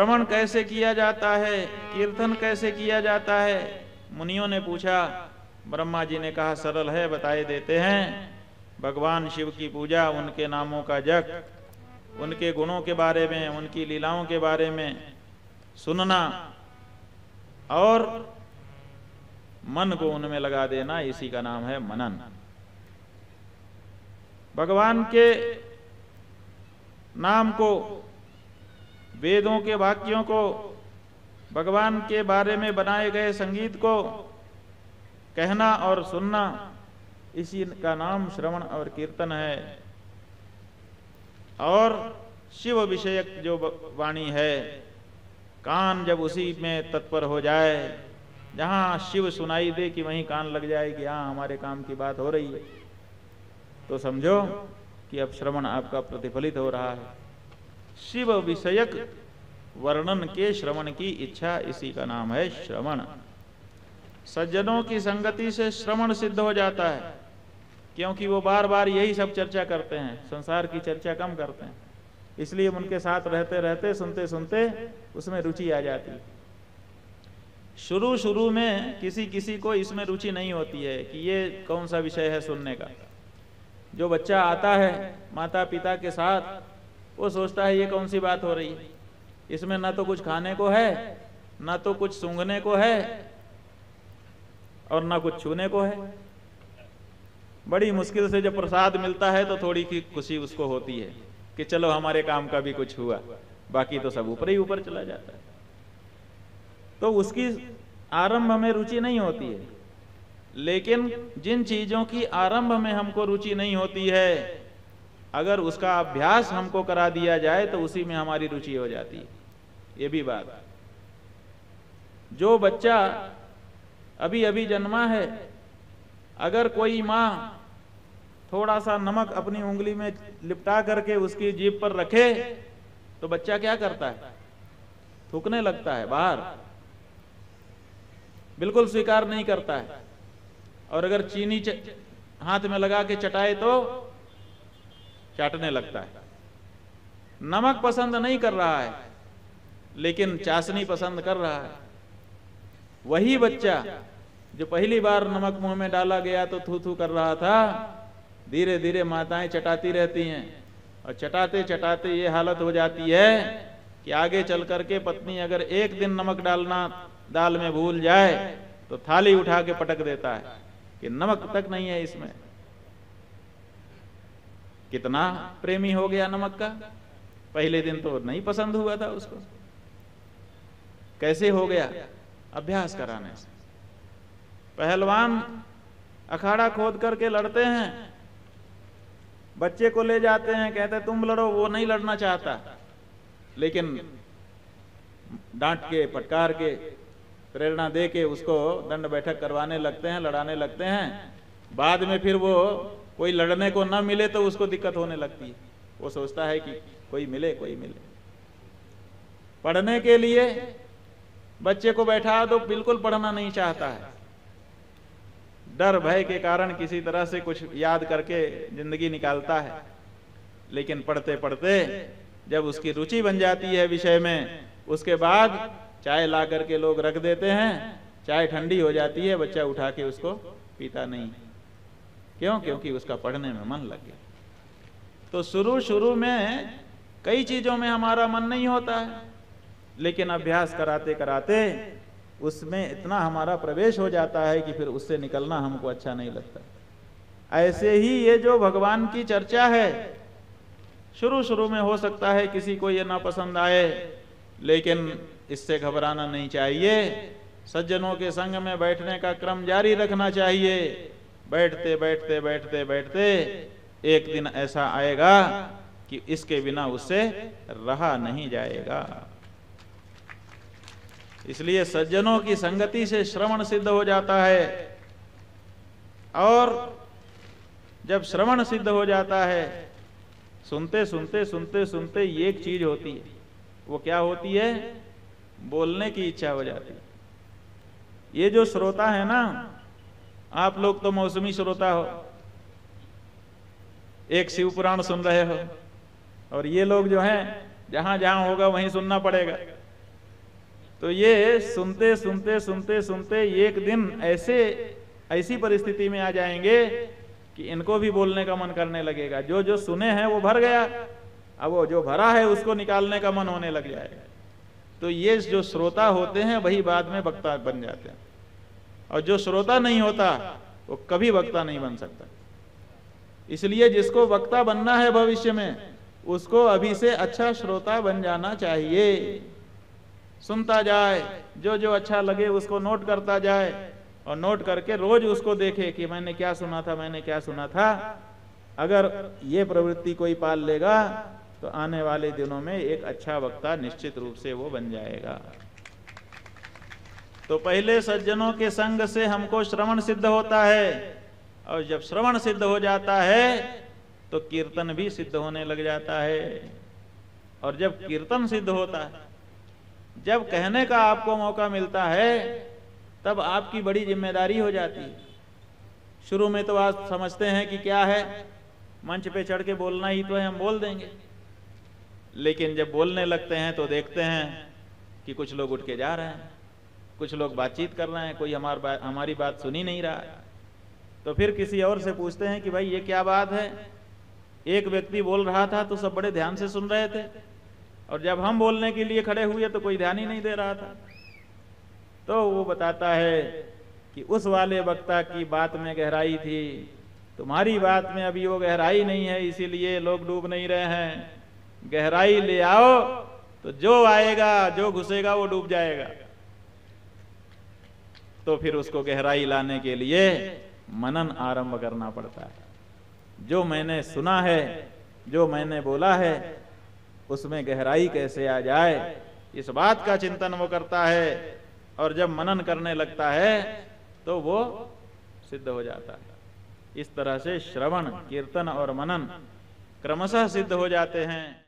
श्रवण कैसे किया जाता है, कीर्तन कैसे किया जाता है? मुनियों ने पूछा। ब्रह्मा जी ने कहा सरल है, बताए देते हैं। भगवान शिव की पूजा, उनके नामों का जप, उनके गुणों के बारे में, उनकी लीलाओं के बारे में सुनना और मन को उनमें लगा देना, इसी का नाम है मनन। भगवान के नाम को, वेदों के वाक्यों को, भगवान के बारे में बनाए गए संगीत को कहना और सुनना, इसी का नाम श्रवण और कीर्तन है। और शिव विषयक जो वाणी है, कान जब उसी में तत्पर हो जाए, जहां शिव सुनाई दे कि वहीं कान लग जाए कि हाँ हमारे काम की बात हो रही है, तो समझो कि अब श्रवण आपका प्रतिफलित हो रहा है। शिव विषयक वर्णन के श्रवण की इच्छा, इसी का नाम है श्रवण। सज्जनों की संगति से श्रवण सिद्ध हो जाता है, क्योंकि वो बार बार यही सब चर्चा करते हैं, संसार की चर्चा कम करते हैं, इसलिए उनके साथ रहते रहते, सुनते सुनते उसमें रुचि आ जाती है। शुरू शुरू में किसी किसी को इसमें रुचि नहीं होती है कि ये कौन सा विषय है सुनने का। जो बच्चा आता है माता पिता के साथ, वो सोचता है ये कौन सी बात हो रही है, इसमें ना तो कुछ खाने को है, ना तो कुछ सूंघने को है, और ना कुछ छूने को है। बड़ी मुश्किल से जब प्रसाद मिलता है तो थोड़ी की खुशी उसको होती है कि चलो हमारे काम का भी कुछ हुआ, बाकी तो सब ऊपर ही ऊपर चला जाता है। तो उसकी आरंभ में रुचि नहीं होती है। लेकिन जिन चीजों की आरंभ में हमको रुचि नहीं होती है, अगर उसका अभ्यास हमको करा दिया जाए तो उसी में हमारी रुचि हो जाती है। ये भी बात, जो बच्चा अभी अभी जन्मा है, अगर कोई माँ थोड़ा सा नमक अपनी उंगली में लिपटा करके उसकी जीभ पर रखे तो बच्चा क्या करता है? थूकने लगता है बाहर, बिल्कुल स्वीकार नहीं करता है। और अगर चीनी हाथ में लगा के चटाए तो चाटने लगता है। नमक पसंद नहीं कर रहा है, लेकिन चाशनी पसंद कर रहा है। वही बच्चा जो पहली बार नमक मुंह में डाला गया तो थू थू कर रहा था, धीरे धीरे माताएं चटाती रहती हैं, और चटाते चटाते ये हालत हो जाती है कि आगे चल करके पत्नी अगर एक दिन नमक डालना दाल में भूल जाए तो थाली उठा के पटक देता है कि नमक तक नहीं है इसमें। कितना प्रेमी हो गया नमक का, पहले दिन तो नहीं पसंद हुआ था उसको। कैसे हो गया? अभ्यास कराने से। पहलवान अखाड़ा खोद करके लड़ते हैं, बच्चे को ले जाते हैं, कहते हैं तुम लड़ो, वो नहीं लड़ना चाहता, लेकिन डांट के फटकार के प्रेरणा दे के उसको दंड बैठक करवाने लगते हैं, लड़ाने लगते हैं। बाद में फिर वो कोई लड़ने को ना मिले तो उसको दिक्कत होने लगती है। वो सोचता है कि कोई मिले, कोई मिले। पढ़ने के लिए बच्चे को बैठा दो, बिल्कुल पढ़ना नहीं चाहता है, डर भय के कारण किसी तरह से कुछ याद करके जिंदगी निकालता है। लेकिन पढ़ते पढ़ते जब उसकी रुचि बन जाती है विषय में, उसके बाद चाय ला करके लोग रख देते हैं, चाय ठंडी हो जाती है, बच्चा उठा के उसको पीता नहीं। क्यों? क्योंकि उसका पढ़ने में मन लग गया। तो शुरू शुरू में कई चीजों में हमारा मन नहीं होता है, लेकिन अभ्यास कराते कराते उसमें इतना हमारा प्रवेश हो जाता है कि फिर उससे निकलना हमको अच्छा नहीं लगता। ऐसे ही ये जो भगवान की चर्चा है, शुरू शुरू में हो सकता है किसी को ये ना पसंद आए, लेकिन इससे घबराना नहीं चाहिए। सज्जनों के संग में बैठने का क्रम जारी रखना चाहिए। बैठते बैठते बैठते बैठते एक दिन ऐसा आएगा कि इसके बिना उससे रहा नहीं जाएगा। इसलिए सज्जनों की संगति से श्रवण सिद्ध हो जाता है। और जब श्रवण सिद्ध हो जाता है, सुनते सुनते सुनते सुनते एक चीज होती है। वो क्या होती है? बोलने की इच्छा हो जाती है। ये जो श्रोता है ना, आप लोग तो मौसमी श्रोता हो, एक शिव पुराण सुन रहे हो, और ये लोग जो हैं जहां जहां होगा वहीं सुनना पड़ेगा। तो ये सुनते सुनते सुनते सुनते एक दिन ऐसी परिस्थिति में आ जाएंगे कि इनको भी बोलने का मन करने लगेगा। जो जो सुने हैं वो भर गया, अब वो जो भरा है उसको निकालने का मन होने लग जाएगा। तो ये जो श्रोता होते हैं वही बाद में वक्ता बन जाते हैं, और जो श्रोता नहीं होता वो कभी वक्ता नहीं बन सकता। इसलिए जिसको वक्ता बनना है भविष्य में, उसको अभी से अच्छा श्रोता बन जाना चाहिए। सुनता जाए, जो जो अच्छा लगे उसको नोट करता जाए, और नोट करके रोज उसको देखे कि मैंने क्या सुना था, मैंने क्या सुना था। अगर ये प्रवृत्ति कोई पाल लेगा तो आने वाले दिनों में एक अच्छा वक्ता निश्चित रूप से वो बन जाएगा। तो पहले सज्जनों के संग से हमको श्रवण सिद्ध होता है, और जब श्रवण सिद्ध हो जाता है तो कीर्तन भी सिद्ध होने लग जाता है। और जब कीर्तन सिद्ध होता है, जब कहने का आपको मौका मिलता है, तब आपकी बड़ी जिम्मेदारी हो जाती है। शुरू में तो आप समझते हैं कि क्या है, मंच पे चढ़ के बोलना ही तो है, हम बोल देंगे। लेकिन जब बोलने लगते हैं तो देखते हैं कि कुछ लोग उठ के जा रहे हैं, कुछ लोग बातचीत कर रहे हैं, कोई हमारी बात सुन ही नहीं रहा है। तो फिर किसी और से पूछते हैं कि भाई ये क्या बात है। एक व्यक्ति बोल रहा था तो सब बड़े ध्यान से सुन रहे थे, और जब हम बोलने के लिए खड़े हुए तो कोई ध्यान ही नहीं दे रहा था। तो वो बताता है कि उस वाले वक्ता की बात में गहराई थी, तुम्हारी बात में अभी वो गहराई नहीं है, इसीलिए लोग डूब नहीं रहे हैं। गहराई ले आओ तो जो आएगा, जो घुसेगा वो डूब जाएगा। तो फिर उसको गहराई लाने के लिए मनन आरंभ करना पड़ता है। जो मैंने सुना है, जो मैंने बोला है, उसमें गहराई कैसे आ जाए, इस बात का चिंतन वो करता है। और जब मनन करने लगता है तो वो सिद्ध हो जाता है। इस तरह से श्रवण, कीर्तन और मनन क्रमशः सिद्ध हो जाते हैं।